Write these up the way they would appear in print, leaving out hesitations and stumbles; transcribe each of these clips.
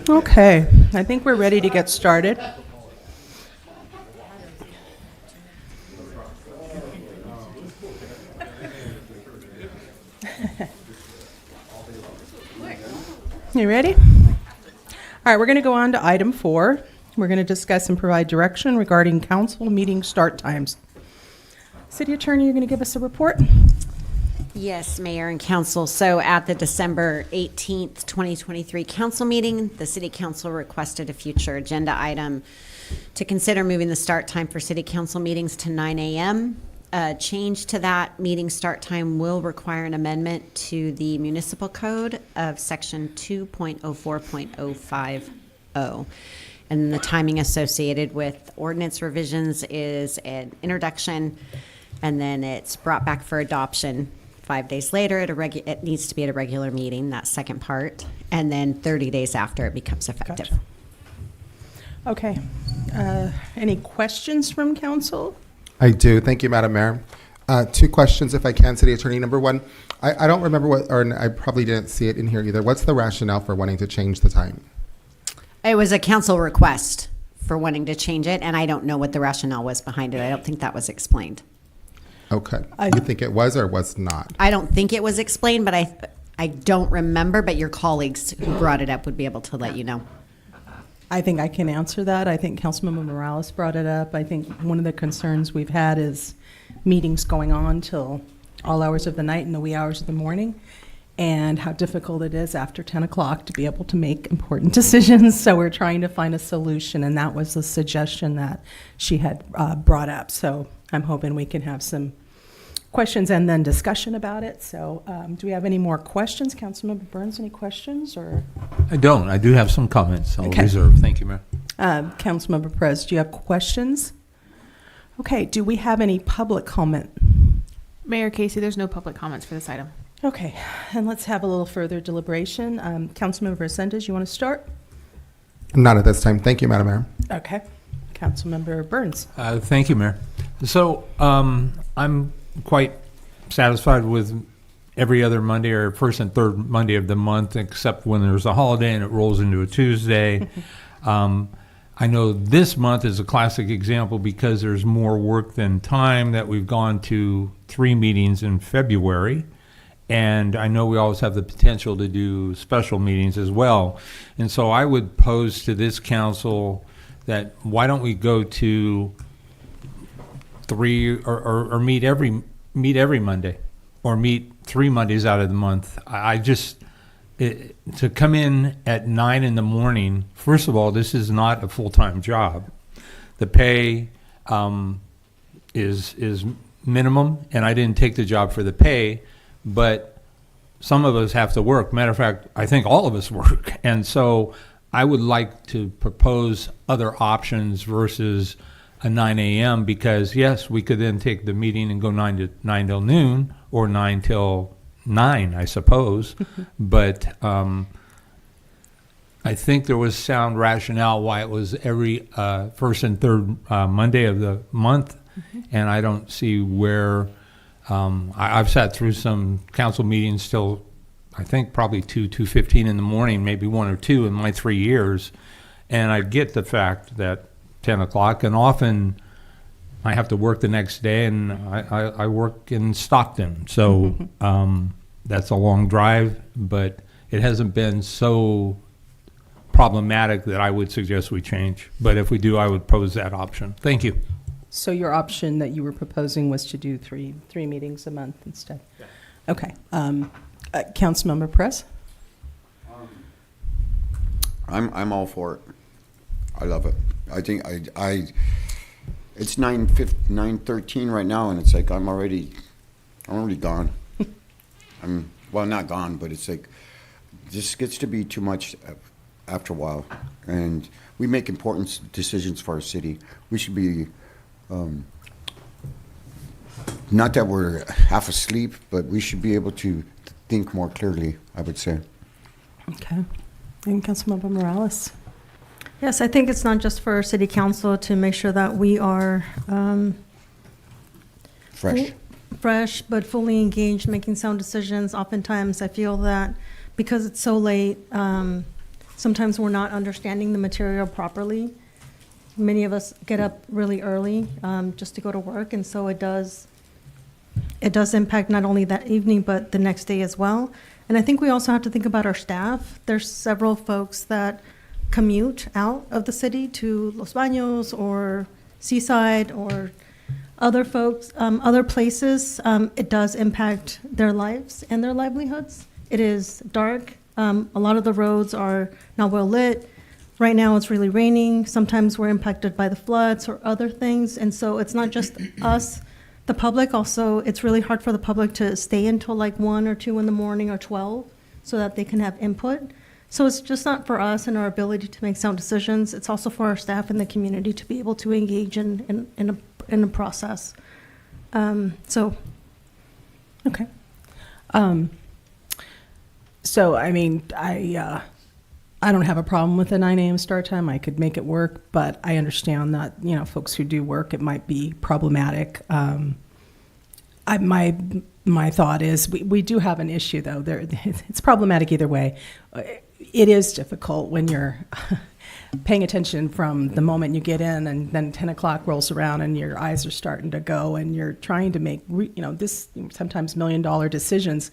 Okay, I think we're ready to get started. You ready? All right, we're going to go on to item 4. We're going to discuss and provide direction regarding council meeting start times. City Attorney, you're going to give us a report? Yes, Mayor and Council. So at the December 18th, 2023 council meeting, the City Council requested a future agenda item to consider moving the start time for City Council meetings to 9 a.m. A change to that meeting start time will require an amendment to the municipal code of section 2.04.050. And the timing associated with ordinance revisions is an introduction, and then it's brought back for adoption 5 days later. It needs to be at a regular meeting, that second part, and then 30 days after it becomes effective. Gotcha. Okay. Any questions from council? I do. Thank you, Madam Mayor. 2 questions, if I can, City Attorney. Number 1, I don't remember what, or I probably didn't see it in here either. What's the rationale for wanting to change the time? It was a council request for wanting to change it, and I don't know what the rationale was behind it. I don't think that was explained. Okay. You think it was or was not? I don't think it was explained, but I don't remember, but your colleagues who brought it up would be able to let you know. I think I can answer that. I think Councilmember Morales brought it up. I think one of the concerns we've had is meetings going on till all hours of the night and the wee hours of the morning, and how difficult it is after 10 o'clock to be able to make important decisions. So we're trying to find a solution, and that was the suggestion that she had brought up. So I'm hoping we can have some questions and then discussion about it. So do we have any more questions? Councilmember Burns, any questions? Or I don't. I do have some comments. I'll Okay. reserve. Thank you, Mayor. Councilmember Perez, do you have questions? Okay, do we have any public comment? Mayor Casey, there's no public comments for this item. Okay, and let's have a little further deliberation. Councilmember Ascendez, you want to start? Not at this time. Thank you, Madam Mayor. Okay. Councilmember Burns. Thank you, Mayor. So I'm quite satisfied with every other Monday or first and third Monday of the month, except when there's a holiday and it rolls into a Tuesday. I know this month is a classic example because there's more work than time, that we've gone to 3 meetings in February. And I know we always have the potential to do special meetings as well. And so I would pose to this council that why don't we go to 3 or meet every Monday, or meet 3 Mondays out of the month. I just to come in at 9 in the morning. First of all, this is not a full-time job. The pay is minimum, and I didn't take the job for the pay, but some of us have to work. Matter of fact, I think all of us work, and so I would like to propose other options versus a 9 a.m. because yes, we could then take the meeting and go 9 till noon, or 9 till 9, I suppose. But I think there was sound rationale why it was every first and third Monday of the month, and I don't see where. I've sat through some council meetings till I think probably 2:15 in the morning, maybe 1 or 2 in my 3 years, and I get the fact that 10 o'clock, and often I have to work the next day, and I work in Stockton, so that's a long drive, but it hasn't been so problematic that I would suggest we change. But if we do, I would pose that option. Thank you. So your option that you were proposing was to do three meetings a month instead? Yeah. Okay. Councilmember Perez? I'm all for it. I love it. I think it's 9:13 right now, and it's like I'm already gone. I'm not gone, but it's like this gets to be too much after a while, and we make important decisions for our city. We should be not that we're half asleep, but we should be able to think more clearly, I would say. Okay. And Councilmember Morales? Yes, I think it's not just for our city council to make sure that we are fresh, but fully engaged, making sound decisions. Oftentimes, I feel that because it's so late, sometimes we're not understanding the material properly. Many of us get up really early just to go to work, and so it does impact not only that evening, but the next day as well. And I think we also have to think about our staff. There's several folks that commute out of the city to Los Baños or Seaside or other folks, other places. It does impact their lives and their livelihoods. It is dark. A lot of the roads are not well lit. Right now it's really raining. Sometimes we're impacted by the floods or other things. And so it's not just us, the public. Also, it's really hard for the public to stay until like 1 or 2 in the morning or 12 so that they can have input. So it's just not for us and our ability to make sound decisions. It's also for our staff and the community to be able to engage in a process. Okay. So, I mean, I don't have a problem with the 9 a.m. start time. I could make it work, but I understand that, you know, folks who do work, it might be problematic. My thought is we do have an issue, though. It's problematic either way. It is difficult when you're paying attention from the moment you get in, and then 10 o'clock rolls around and your eyes are starting to go, and you're trying to make, this sometimes $1 million decisions.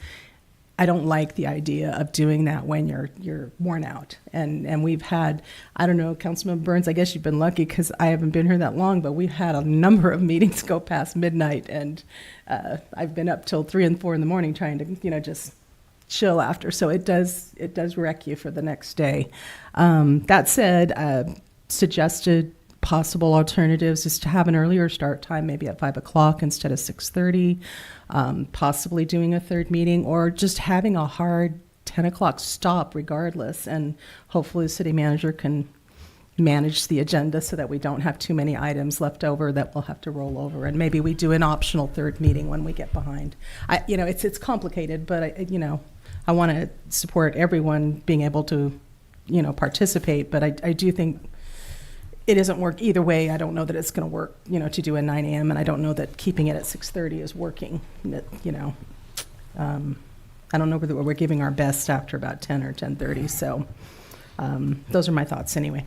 I don't like the idea of doing that when you're worn out. And we've had, I don't know, Councilman Burns, I guess you've been lucky because I haven't been here that long, but we've had a number of meetings go past midnight, and I've been up till 3 and 4 in the morning trying to, just chill after. So it does wreck you for the next day. That said, suggested possible alternatives is to have an earlier start time, maybe at 5 o'clock instead of 6:30. Possibly doing a third meeting, or just having a hard 10 o'clock stop regardless. And hopefully the city manager can manage the agenda so that we don't have too many items left over that we'll have to roll over. And maybe we do an optional third meeting when we get behind. It's complicated, but I want to support everyone being able to, participate. But I do think it doesn't work either way. I don't know that it's going to work, to do a 9 a.m. And I don't know that keeping it at 6:30 is working. I don't know whether we're giving our best after about 10 or 10:30. So those are my thoughts anyway.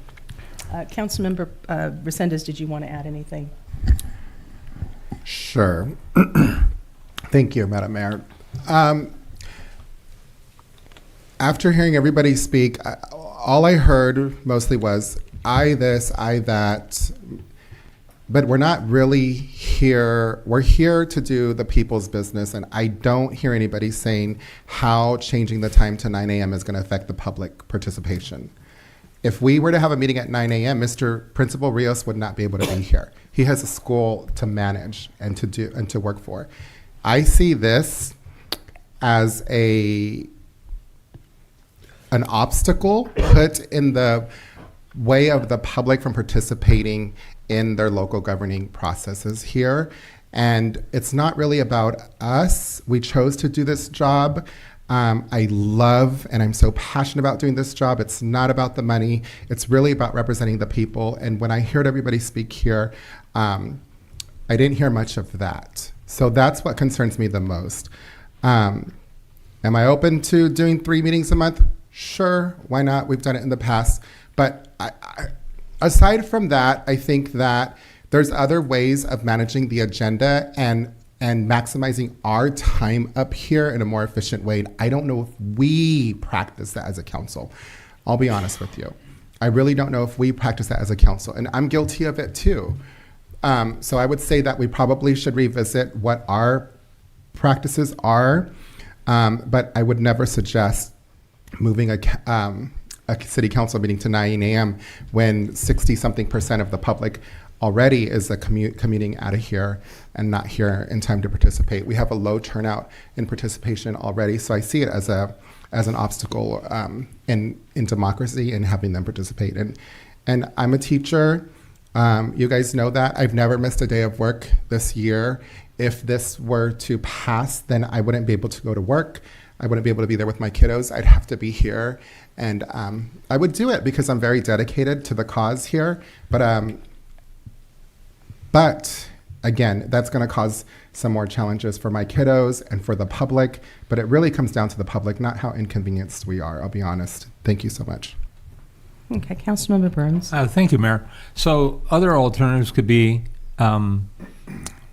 Councilmember Resendez, did you want to add anything? Sure. Thank you, Madam Mayor. After hearing everybody speak, all I heard mostly was, I this, I that, but we're not really here. We're here to do the people's business, and I don't hear anybody saying how changing the time to 9 a.m. is going to affect the public participation. If we were to have a meeting at 9 a.m., Mr. Principal Rios would not be able to be here. He has a school to manage and to work for. I see this as an obstacle put in the way of the public from participating in their local governing processes here. And it's not really about us. We chose to do this job. I love and I'm so passionate about doing this job. It's not about the money. It's really about representing the people. And when I heard everybody speak here, I didn't hear much of that. So that's what concerns me the most. Am I open to doing 3 meetings a month? Sure, why not? We've done it in the past. But aside from that, I think that there's other ways of managing the agenda and maximizing our time up here in a more efficient way. And I don't know if we practice that as a council. I'll be honest with you. I really don't know if we practice that as a council. And I'm guilty of it too. So I would say that we probably should revisit what our practices are. But I would never suggest moving a city council meeting to 9 a.m. when 60-something% of the public already is commuting out of here and not here in time to participate. We have a low turnout in participation already, so I see it as an obstacle in democracy and having them participate. And I'm a teacher. You guys know that. I've never missed a day of work this year. If this were to pass, then I wouldn't be able to go to work. I wouldn't be able to be there with my kiddos. I'd have to be here. And I would do it because I'm very dedicated to the cause here. But again, that's going to cause some more challenges for my kiddos and for the public. But it really comes down to the public, not how inconvenienced we are. I'll be honest. Thank you so much. Okay, Councilmember Burns. Thank you, Mayor. So other alternatives could be,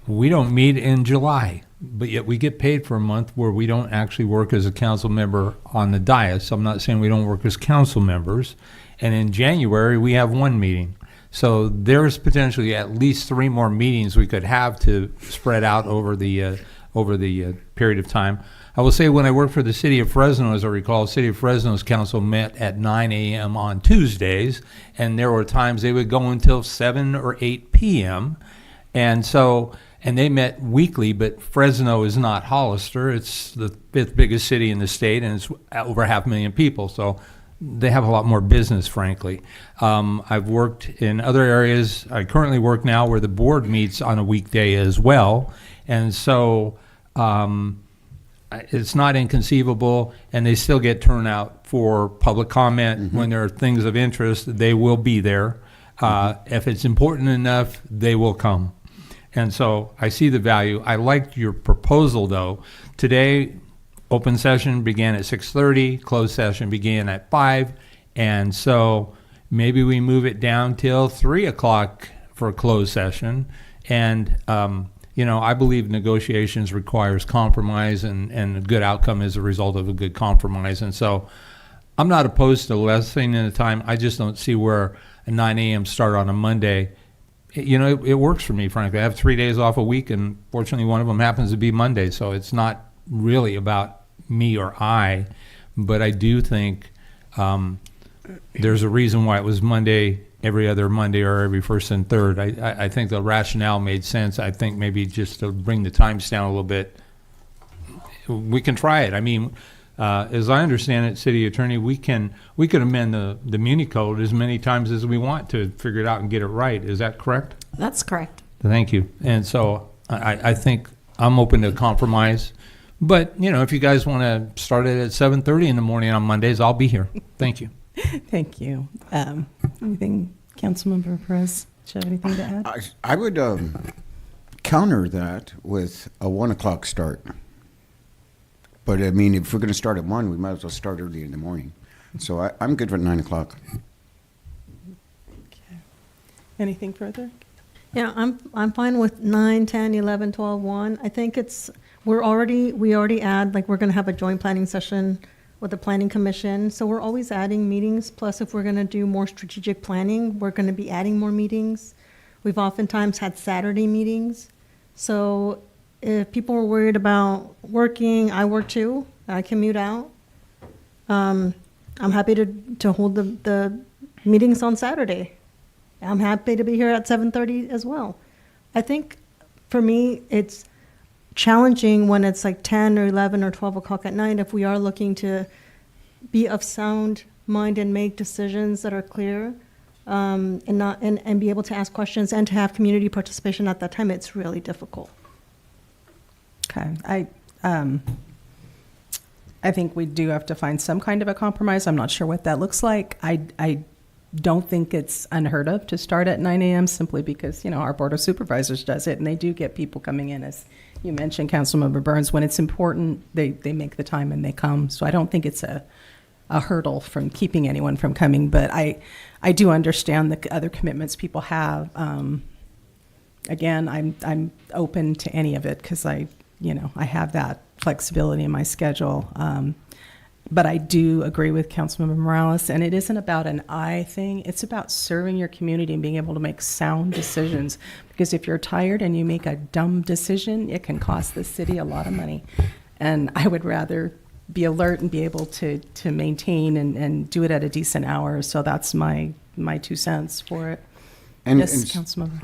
we don't meet in July, but yet we get paid for a month where we don't actually work as a council member on the dais. I'm not saying we don't work as council members. And in January, we have one meeting. So there's potentially at least 3 more meetings we could have to spread out over the period of time. I will say when I worked for the city of Fresno, as I recall, city of Fresno's council met at 9 a.m. on Tuesdays, and there were times they would go until 7 or 8 p.m. And they met weekly, but Fresno is not Hollister. It's the 5th biggest city in the state, and it's over 500,000 people. So they have a lot more business, frankly. I've worked in other areas. I currently work now where the board meets on a weekday as well. And so it's not inconceivable, and they still get turnout for public comment. When there are things of interest, they will be there. If it's important enough, they will come. And so I see the value. I liked your proposal, though. Today, open session began at 6:30, closed session began at 5, and so maybe we move it down till 3 o'clock for a closed session. And I believe negotiations requires compromise, and a good outcome is a result of a good compromise. And so I'm not opposed to lessening the time. I just don't see where a 9 a.m. start on a Monday. It works for me, frankly. I have 3 days off a week, and fortunately one of them happens to be Monday, so it's not really about me or I, but I do think there's a reason why it was Monday, every other Monday, or every first and third. I think the rationale made sense. I think maybe just to bring the times down a little bit, we can try it. I mean, as I understand it, City Attorney, we could amend the Muni Code as many times as we want to figure it out and get it right. Is that correct? That's correct. Thank you. And so I think I'm open to compromise. But, if you guys want to start it at 7:30 in the morning on Mondays, I'll be here. Thank you. Thank you. Anything, Councilmember Perez? Do you have anything to add? I would counter that with a 1 o'clock start. But I mean, if we're going to start at 1, we might as well start early in the morning. So I'm good for 9 o'clock. Okay. Anything further? Yeah, I'm fine with 9, 10, 11, 12, 1. I think we already add, like, we're going to have a joint planning session with the Planning Commission. So we're always adding meetings. Plus, if we're going to do more strategic planning, we're going to be adding more meetings. We've oftentimes had Saturday meetings. So if people are worried about working, I work too. I commute out. I'm happy to hold the meetings on Saturday. I'm happy to be here at 7:30 as well. I think for me, it's challenging when it's like 10 or 11 or 12 o'clock at night if we are looking to be of sound mind and make decisions that are clear, and be able to ask questions and to have community participation at that time. It's really difficult. Okay. I think we do have to find some kind of a compromise. I'm not sure what that looks like. I don't think it's unheard of to start at 9 a.m. simply because, our Board of Supervisors does it, and they do get people coming in. As you mentioned, Councilmember Burns, when it's important, they make the time and they come. So I don't think it's a hurdle from keeping anyone from coming, but I do understand the other commitments people have. Again, I'm open to any of it because I have that flexibility in my schedule. But I do agree with Councilmember Morales, and it isn't about an I thing. It's about serving your community and being able to make sound decisions. Because if you're tired and you make a dumb decision, it can cost the city a lot of money. And I would rather be alert and be able to maintain and do it at a decent hour. So that's my 2 cents for it. And yes, Councilmember.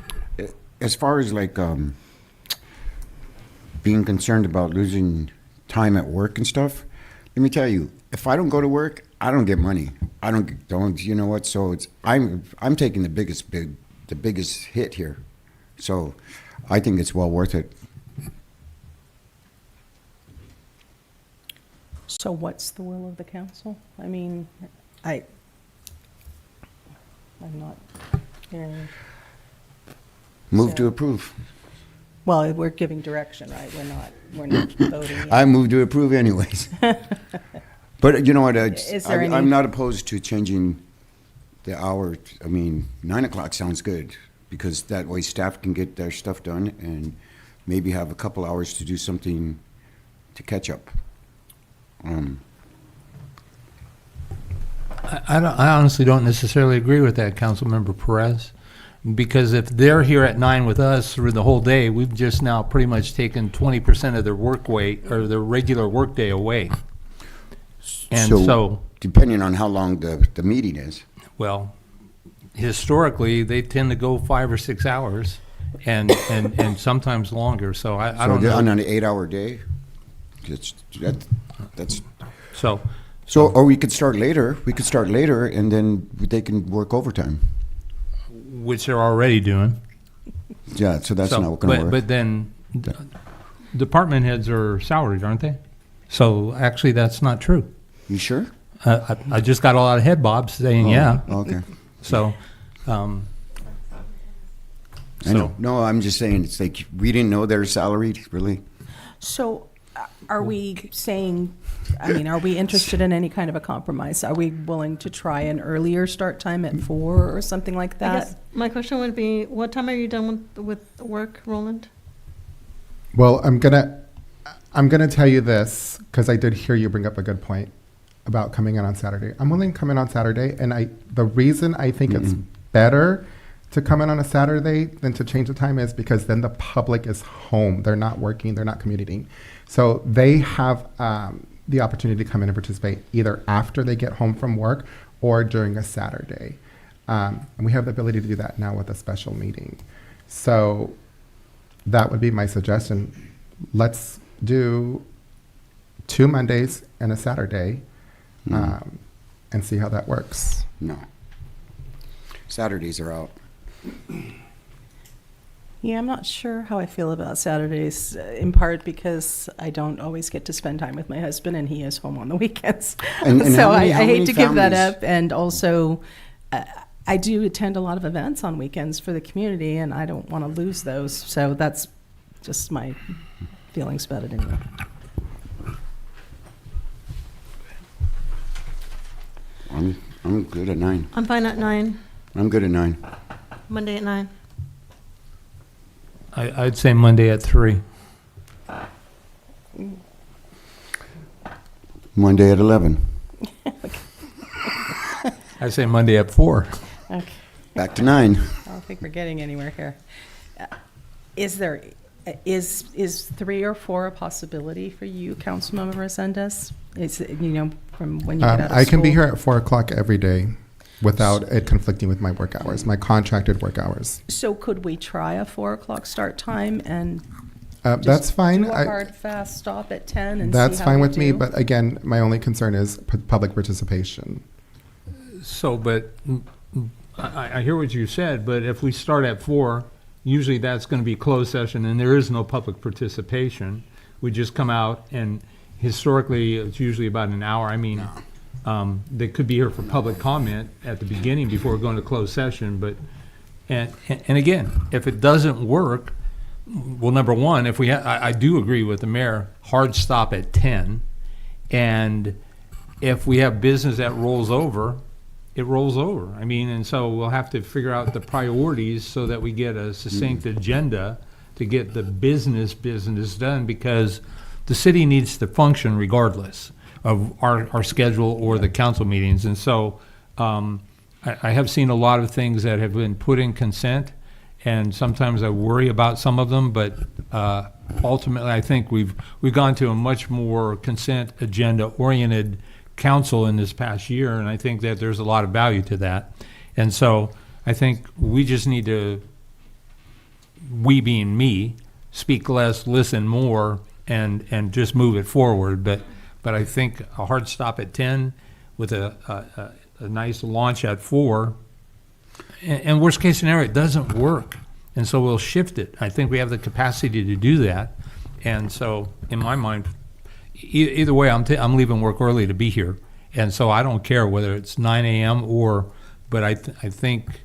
As far as like being concerned about losing time at work and stuff, let me tell you, if I don't go to work, I don't get money. I don't. You know what? So I'm taking the biggest hit here. So I think it's well worth it. So what's the will of the council? I mean, I'm not hearing. Move So- to approve. Well, we're giving direction, right? We're not voting yet. I move to approve anyways. But you know what? Is there any- I'm not opposed to changing the hour, I mean, 9 o'clock sounds good, because that way staff can get their stuff done and maybe have a couple hours to do something to catch up. I honestly don't necessarily agree with that, Councilmember Perez, because if they're here at 9 with us through the whole day, we've just now pretty much taken 20% of their work weight or their regular workday away. And so, depending on how long the meeting is. well, historically, they tend to go 5 or 6 hours and sometimes longer. So I don't know. On an 8-hour day, that's So, or we could start later. We could start later, and then they can work overtime. which they're already doing. Yeah, so that's So, not going to work. But then department heads are salaried, aren't they? So actually, that's not true. You sure? I just got a lot of head bobs saying, yeah. Okay. So, I know. No, I'm just saying, it's like, we didn't know they're salaried, really. So are we saying, I mean, are we interested in any kind of a compromise? Are we willing to try an earlier start time at 4 or something like I that? guess my question would be, what time are you done with work, Roland? Well, I'm gonna tell you this, because I did hear you bring up a good point about coming in on Saturday. I'm willing to come in on Saturday, and the reason I think it's better to come in on a Saturday than to change the time is because then the public is home. They're not working, they're not commuting. So they have the opportunity to come in and participate either after they get home from work or during a Saturday. And we have the ability to do that now with a special meeting. So that would be my suggestion. Let's do 2 Mondays and a Saturday and see how that works. No. Saturdays are out. Yeah, I'm not sure how I feel about Saturdays, in part because I don't always get to spend time with my husband, and he is home on the weekends. And So how I many hate to give that families- up. And also, I do attend a lot of events on weekends for the community, and I don't want to lose those. So that's just my feelings about it anyway. I'm good at 9. I'm fine at 9, I'm good at 9. Monday at 9. I'd say Monday at 3. Monday at 11. I'd say Monday at 4. Okay. Back to 9. I don't think we're getting anywhere here. Is 3 or 4 a possibility for you, Councilmember Resendez? Is it, from when you get out of school? I can be here at 4 o'clock every day without it conflicting with my work hours, my contracted work hours. So could we try a 4 o'clock start time and That's just fine. do a hard, fast stop at 10 and That's see how fine we with me, do? but again, my only concern is public participation. So, but I hear what you said, but if we start at 4, usually that's going to be closed session and there is no public participation. We just come out, and historically, it's usually about an hour. I mean, they could be here for public comment at the beginning before going to closed session, but, and again, if it doesn't work, well, number one, if we I do agree with the mayor, hard stop at 10, and if we have business that rolls over, it rolls over. I mean, and so we'll have to figure out the priorities so that we get a succinct agenda to get the business done, because the city needs to function regardless of our schedule or the council meetings. And so I have seen a lot of things that have been put in consent, and sometimes I worry about some of them, but ultimately I think we've gone to a much more consent agenda oriented council in this past year, and I think that there's a lot of value to that. And so I think we just need to, we being me, speak less, listen more, and just move it forward. But I think a hard stop at 10 with a nice launch at 4, and worst case scenario, it doesn't work, and so we'll shift it. I think we have the capacity to do that. And so in my mind, either way, I'm leaving work early to be here, and so I don't care whether it's 9 a.m. but I think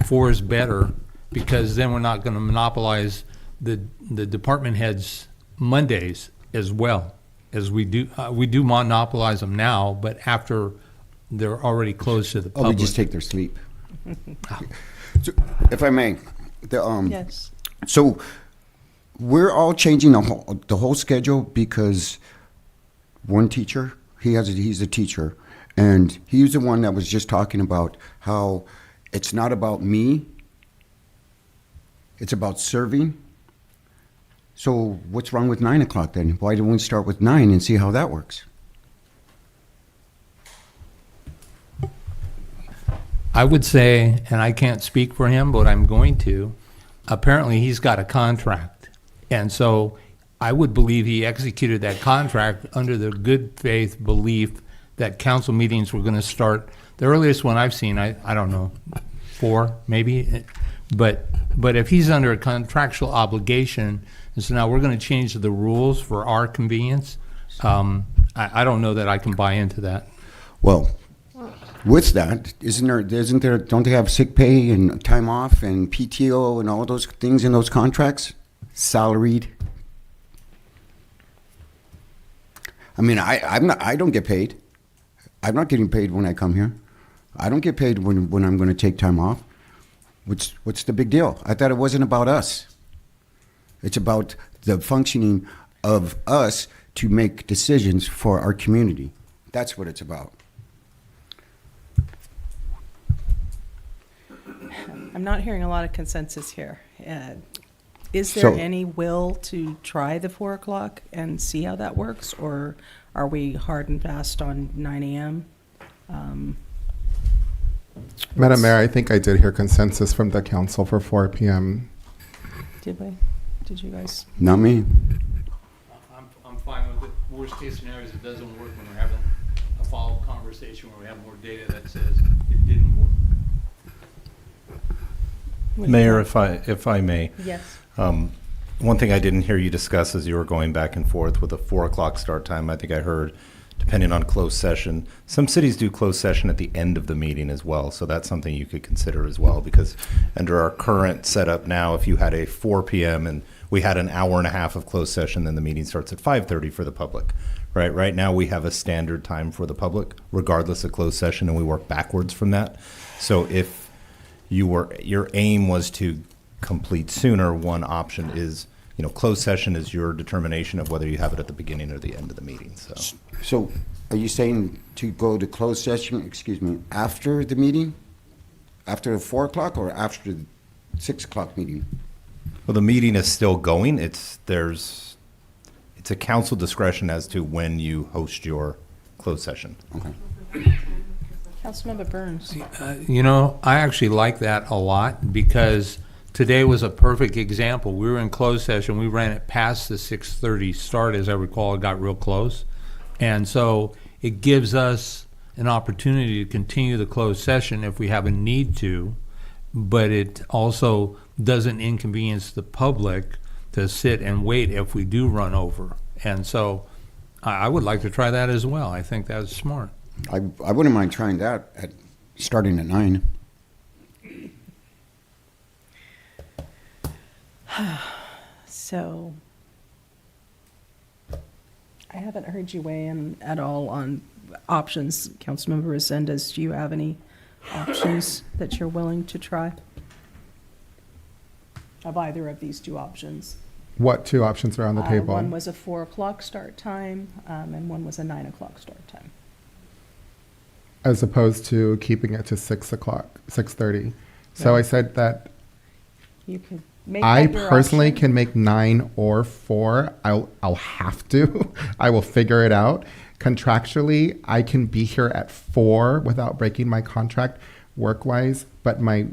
4 is better, because then we're not going to monopolize the department heads Mondays as well as we do. We do monopolize them now, but after they're already closed to the Oh, we public. just take their sleep. So, if I may, Yes. so we're all changing the whole schedule because one teacher, he's a teacher, and he's the one that was just talking about how it's not about me, it's about serving. So what's wrong with 9 o'clock then? Why don't we start with 9 and see how that works? I would say, and I can't speak for him, but I'm going to, apparently he's got a contract. And so I would believe he executed that contract under the good faith belief that council meetings were going to start. The earliest one I've seen, I don't know, 4 maybe. But if he's under a contractual obligation, and so now we're going to change the rules for our convenience, I don't know that I can buy into that. Well, with that, don't they have sick pay and time off and PTO and all those things in those contracts? Salaried? I mean, I don't get paid. I'm not getting paid when I come here. I don't get paid when I'm going to take time off. What's the big deal? I thought it wasn't about us. It's about the functioning of us to make decisions for our community. That's what it's about. I'm not hearing a lot of consensus here. Is there So- any will to try the 4 o'clock and see how that works? Or are we hard and fast on 9 a.m.? Madam Mayor, I think I did hear consensus from the council for 4 p.m. Did we? Did you guys? Not me. I'm fine with it. Worst case scenario is it doesn't work when we're having a follow-up conversation where we have more data that says it didn't work. what do you Mayor, think? if I may, Yes. one thing I didn't hear you discuss as you were going back and forth with a 4 o'clock start time, I think I heard, depending on closed session. Some cities do closed session at the end of the meeting as well, so that's something you could consider as well, because under our current setup now, if you had a 4 p.m. and we had an hour and a half of closed session, then the meeting starts at 5:30 for the public. Right now we have a standard time for the public, regardless of closed session, and we work backwards from that. So if your aim was to complete sooner, one option is, closed session is your determination of whether you have it at the beginning or the end of the meeting. So are you saying to go to closed session, after the meeting? After the 4 o'clock or after the 6 o'clock meeting? Well, the meeting is still going. It's a council discretion as to when you host your closed session. Okay. Councilmember Burns. I actually like that a lot because today was a perfect example. We were in closed session. We ran it past the 6:30 start, as I recall. It got real close. And so it gives us an opportunity to continue the closed session if we have a need to, but it also doesn't inconvenience the public to sit and wait if we do run over. And so I would like to try that as well. I think that's smart. I wouldn't mind trying that starting at 9. So I haven't heard you weigh in at all on options. Councilmember Resendez, do you have any options that you're willing to try? Of either of these two options? What 2 options are on the table? One was a 4 o'clock start time, and one was a 9 o'clock start time. As opposed to keeping it to 6 o'clock, 6:30. So Yeah. I said that You could make I that your personally option. can make 9 or 4. I'll have to. I will figure it out. Contractually, I can be here at 4 without breaking my contract work-wise. But my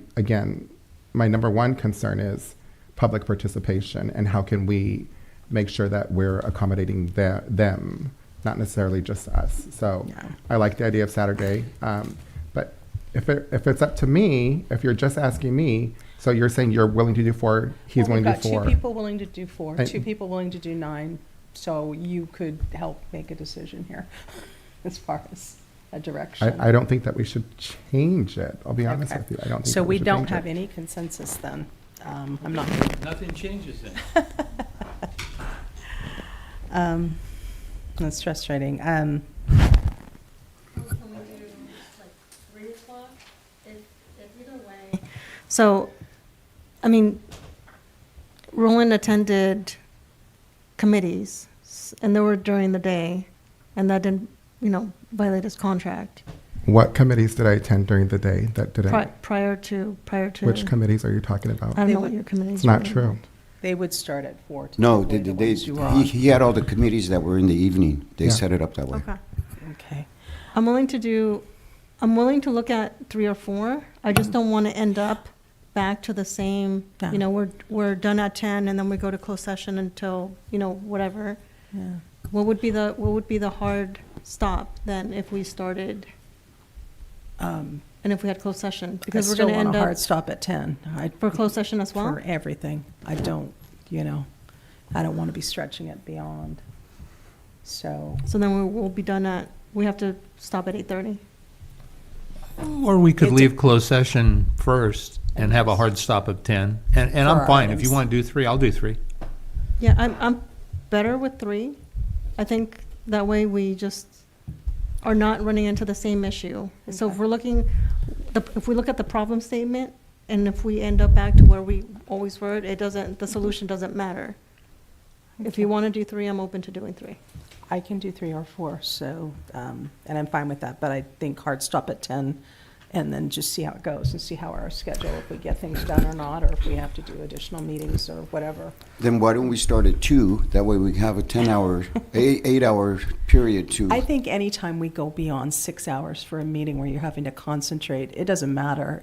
number one concern is public participation and how can we make sure that we're accommodating them, not necessarily just us. So Yeah. I like the idea of Saturday. But if it's up to me, if you're just asking me, so you're saying you're willing to do 4, he's willing to do 4. We've got 2 people willing to do 4, I- 2 people willing to do 9, so you could help make a decision here as far as a direction. I don't think that we should change it. I'll be honest Okay. with you. I don't think So that we should don't change have it. any consensus then. I'm not, Nothing changes then. that's frustrating. So, I mean, Roland attended committees, and they were during the day, and that didn't, violate his contract. What committees did I attend during the day that didn't? Prior to. Which committees are you talking about? I don't know what your committees It's not were. true. They would start at 4 to No, avoid the ones you were on. he had all the committees that were in the evening. They Yeah. set it up that way. Okay. Okay. I'm willing to look at 3 or 4. I just don't want to end up back to the same, Yeah. we're done at 10 and then we go to closed session until, whatever. Yeah. What would be the hard stop then if we started, and if we had closed session? I Because we're still going to want end a up hard stop at 10. for closed session as well? For everything. I don't, I don't want to be stretching it beyond. So, So then we'll be done we have to stop at 8:30? Or we could It's- leave closed session first and have a hard stop of 10. And For I'm our fine. If you items. want to do 3, I'll do 3. Yeah, I'm better with 3. I think that way we just are not running into the same issue. So if if we look at the problem statement, and if we end up back to where we always were, the solution doesn't matter. If you want to do 3, I'm open to doing 3. I can do 3 or 4, so, and I'm fine with that, but I think hard stop at 10, and then just see how it goes, and see how our schedule, if we get things done or not, or if we have to do additional meetings or whatever. Then why don't we start at 2? That way we have a 10-hour, 8-hour period to. I think anytime we go beyond 6 hours for a meeting where you're having to concentrate, it doesn't matter,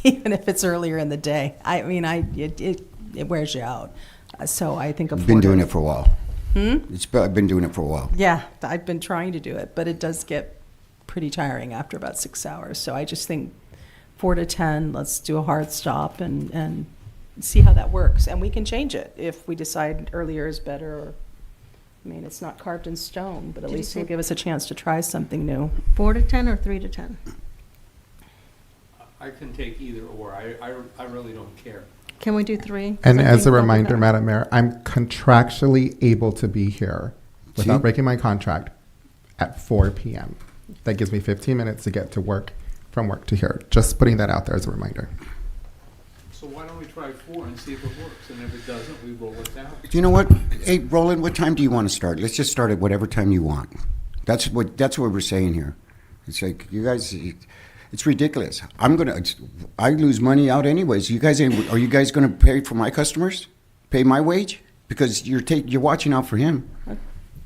even if it's earlier in the day. I mean, it wears you out. So I think I've been doing it for a while. Hmm? I've been doing it for a while. Yeah, I've been trying to do it, but it does get pretty tiring after about 6 hours. So I just think 4 to 10, let's do a hard stop and see how that works. And we can change it if we decide earlier is better. Or, I mean, it's not carved in stone, but at Did you least say- it'll give us a chance to try something new. 4 to 10 or 3 to 10? I can take either or. I really don't care. Can we do 3? 'Cause And I as think a that we reminder, got- Madam Mayor, I'm contractually able to be here without See? breaking my contract at 4 p.m. That gives me 15 minutes to get to work, from work to here. Just putting that out there as a reminder. So why don't we try 4 and see if it works? And if it doesn't, we roll it down. You know what? Hey, Roland, what time do you want to start? Let's just start at whatever time you want. That's what we're saying here. It's like, you guys, it's ridiculous. I lose money out anyways. Are you guys going to pay for my customers? Pay my wage? Because you're watching out for him.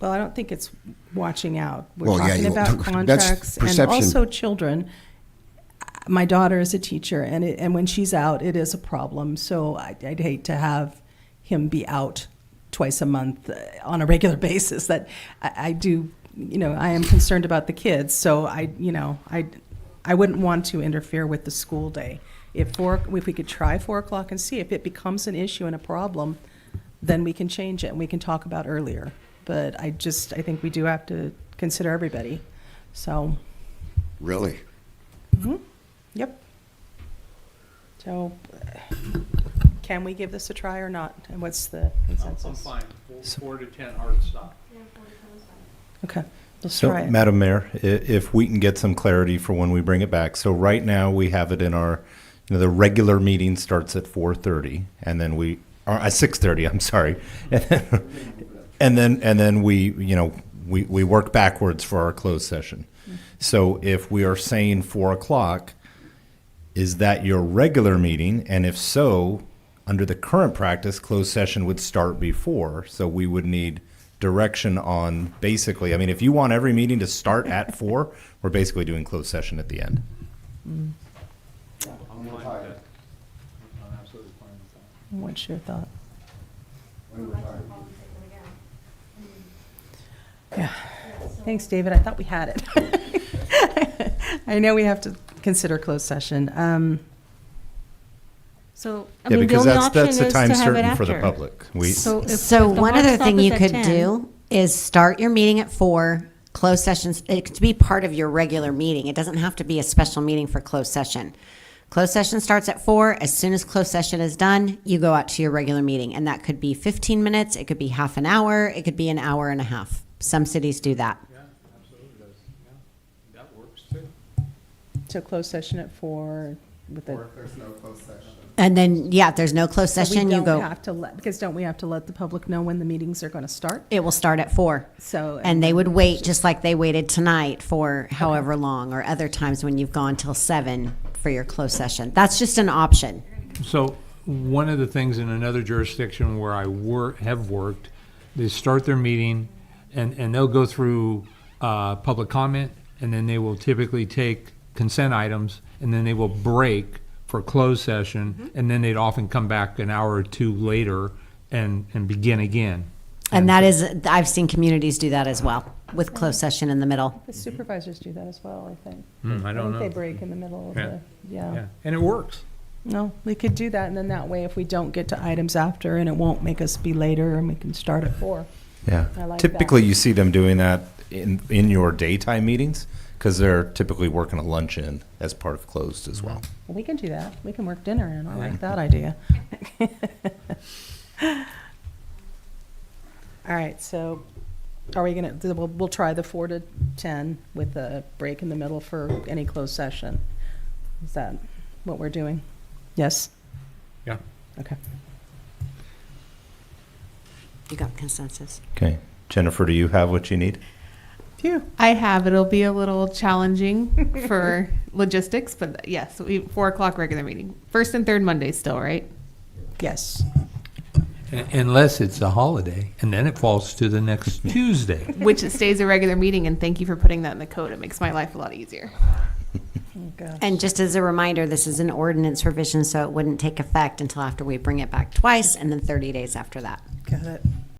Well, I don't think it's watching out. We're Well, yeah, talking about that's contracts and perception. also children. My daughter is a teacher, and when she's out, it is a problem. So I'd hate to have him be out twice a month on a regular basis. That I do, I am concerned about the kids. So I wouldn't want to interfere with the school day. If we could try 4 o'clock and see if it becomes an issue and a problem, then we can change it and we can talk about earlier. But I think we do have to consider everybody. So, Really? yep. So, can we give this a try or not? And what's the consensus? I'm fine. 4 to 10 hard stop. Okay, let's So, try it. Madam Mayor, if we can get some clarity for when we bring it back. So right now, we have it in our, the regular meeting starts at 4:30, and then or at 6:30, I'm sorry. And then we work backwards for our closed session. So if we are saying 4 o'clock, is that your regular meeting? And if so, under the current practice, closed session would start before. So we would need direction on basically, if you want every meeting to start at 4, we're basically doing closed session at the end. I'm fine with that. I'm absolutely fine with that. What's your thought? Yeah. Thanks, David. I thought we had it. I know we have to consider closed session. So, I Yeah, mean, the because only that's option the is to time have it certain for the after. public. So if So the one hard other stop thing is you at could 10, do is start your meeting at 4, closed sessions, it could be part of your regular meeting. It doesn't have to be a special meeting for closed session. Closed session starts at 4. As soon as closed session is done, you go out to your regular meeting. And that could be 15 minutes, it could be half an hour, it could be an hour and a half. Some cities do that. Yeah, absolutely does. Yeah, that works too. So closed session at 4, with the. Or if there's no closed session. And then, yeah, if there's no closed So session, you We go, don't have to let, because don't we have to let the public know when the meetings are going to start? it will start at 4. So. And they would wait, just like they waited tonight for however long, or other times when you've gone till 7 for your closed session. That's just an option. So one of the things in another jurisdiction where I have worked, they start their meeting and they'll go through public comment, and then they will typically take consent items, and then they will break for closed session, and then they'd often come back an hour or two later and begin again. And that is, I've seen communities do that as well, with closed session in the middle. The supervisors do that as well, I think. I don't know. They break in the middle of Yeah. the, Yeah, and it works. No, we could do that, and then that way, if we don't get to items after, and it won't make us be later, and we can start at 4. Yeah. I like Typically, that. you see them doing that in your daytime meetings because they're typically working a luncheon as part of closed as well. Well, we can do that. We can work dinner in. I like that idea. All right, so are we gonna, we'll try the 4 to 10 with a break in the middle for any closed session. Is that what we're doing? Yes? Yeah. Okay. You got consensus? Okay. Jennifer, do you have what you need? Phew. I have. It'll be a little challenging for logistics, but yes, 4 o'clock regular meeting. First and third Mondays still, right? Yes. Unless it's a holiday, and then it falls to the next Tuesday. Which it stays a regular meeting, and thank you for putting that in the code. It makes my life a lot easier. Oh, gosh. And just as a reminder, this is an ordinance revision, so it wouldn't take effect until after we bring it back twice, and then 30 days after that. Got it.